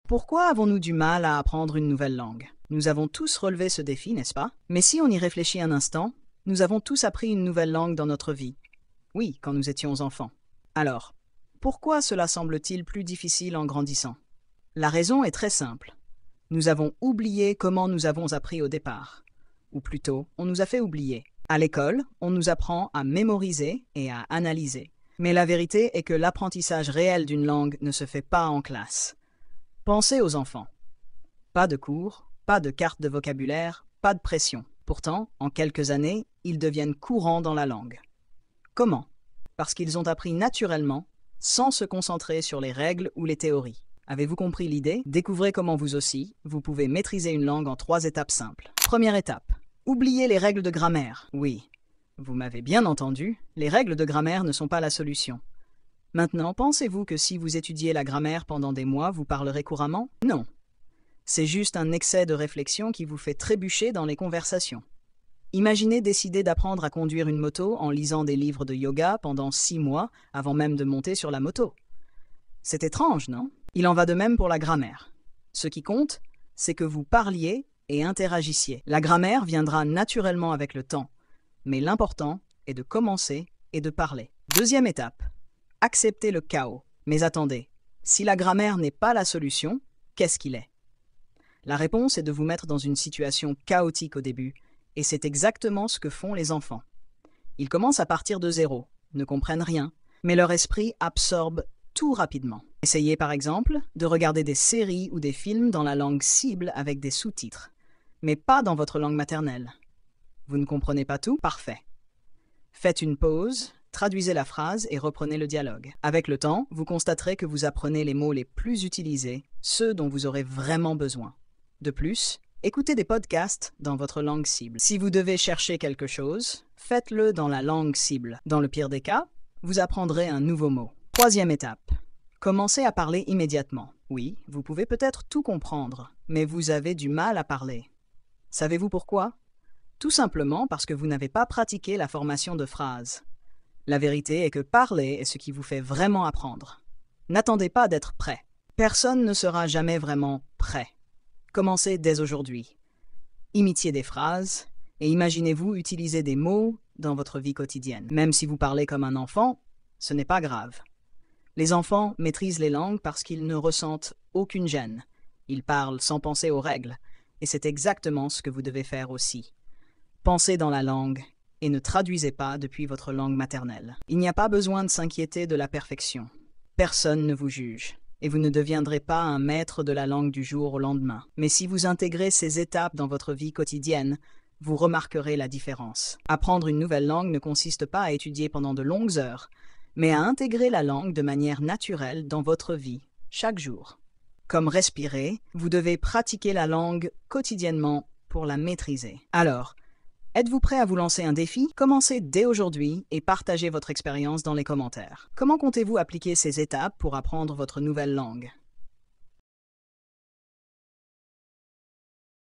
Pourquoi avons-nous du mal à apprendre une nouvelle langue? Nous avons tous relevé ce défi, n'est-ce pas? Mais si on y réfléchit un instant, nous avons tous appris une nouvelle langue dans notre vie. Oui, quand nous étions enfants. Alors, pourquoi cela semble-t-il plus difficile en grandissant? La raison est très simple. Nous avons oublié comment nous avons appris au départ. Ou plutôt, on nous a fait oublier. À l'école, on nous apprend à mémoriser et à analyser. Mais la vérité est que l'apprentissage réel d'une langue ne se fait pas en classe. Pensez aux enfants. Pas de cours, pas de carte de vocabulaire, pas de pression. Pourtant, en quelques années, ils deviennent courants dans la langue. Comment? Parce qu'ils ont appris naturellement, sans se concentrer sur les règles ou les théories. Avez-vous compris l'idée? Découvrez comment vous aussi, vous pouvez maîtriser une langue en 3 étapes simples. Première étape. Oubliez les règles de grammaire. Oui, vous m'avez bien entendu, les règles de grammaire ne sont pas la solution. Maintenant, pensez-vous que si vous étudiez la grammaire pendant des mois, vous parlerez couramment? Non. C'est juste un excès de réflexion qui vous fait trébucher dans les conversations. Imaginez décider d'apprendre à conduire une moto en lisant des livres de yoga pendant 6 mois avant même de monter sur la moto. C'est étrange, non? Il en va de même pour la grammaire. Ce qui compte, c'est que vous parliez et interagissiez. La grammaire viendra naturellement avec le temps, mais l'important est de commencer et de parler. Deuxième étape. Acceptez le chaos. Mais attendez, si la grammaire n'est pas la solution, qu'est-ce qu'il est? La réponse est de vous mettre dans une situation chaotique au début, et c'est exactement ce que font les enfants. Ils commencent à partir de zéro, ne comprennent rien, mais leur esprit absorbe tout rapidement. Essayez par exemple de regarder des séries ou des films dans la langue cible avec des sous-titres, mais pas dans votre langue maternelle. Vous ne comprenez pas tout? Parfait. Faites une pause, traduisez la phrase et reprenez le dialogue. Avec le temps, vous constaterez que vous apprenez les mots les plus utilisés, ceux dont vous aurez vraiment besoin. De plus, écoutez des podcasts dans votre langue cible. Si vous devez chercher quelque chose, faites-le dans la langue cible. Dans le pire des cas, vous apprendrez un nouveau mot. Troisième étape. Commencez à parler immédiatement. Oui, vous pouvez peut-être tout comprendre, mais vous avez du mal à parler. Savez-vous pourquoi? Tout simplement parce que vous n'avez pas pratiqué la formation de phrases. La vérité est que parler est ce qui vous fait vraiment apprendre. N'attendez pas d'être prêt. Personne ne sera jamais vraiment prêt. Commencez dès aujourd'hui. Imitez des phrases et imaginez-vous utiliser des mots dans votre vie quotidienne. Même si vous parlez comme un enfant, ce n'est pas grave. Les enfants maîtrisent les langues parce qu'ils ne ressentent aucune gêne. Ils parlent sans penser aux règles, et c'est exactement ce que vous devez faire aussi. Pensez dans la langue et ne traduisez pas depuis votre langue maternelle. Il n'y a pas besoin de s'inquiéter de la perfection. Personne ne vous juge. Et vous ne deviendrez pas un maître de la langue du jour au lendemain. Mais si vous intégrez ces étapes dans votre vie quotidienne, vous remarquerez la différence. Apprendre une nouvelle langue ne consiste pas à étudier pendant de longues heures, mais à intégrer la langue de manière naturelle dans votre vie, chaque jour. Comme respirer, vous devez pratiquer la langue quotidiennement pour la maîtriser. Alors, êtes-vous prêt à vous lancer un défi? Commencez dès aujourd'hui et partagez votre expérience dans les commentaires. Comment comptez-vous appliquer ces étapes pour apprendre votre nouvelle langue?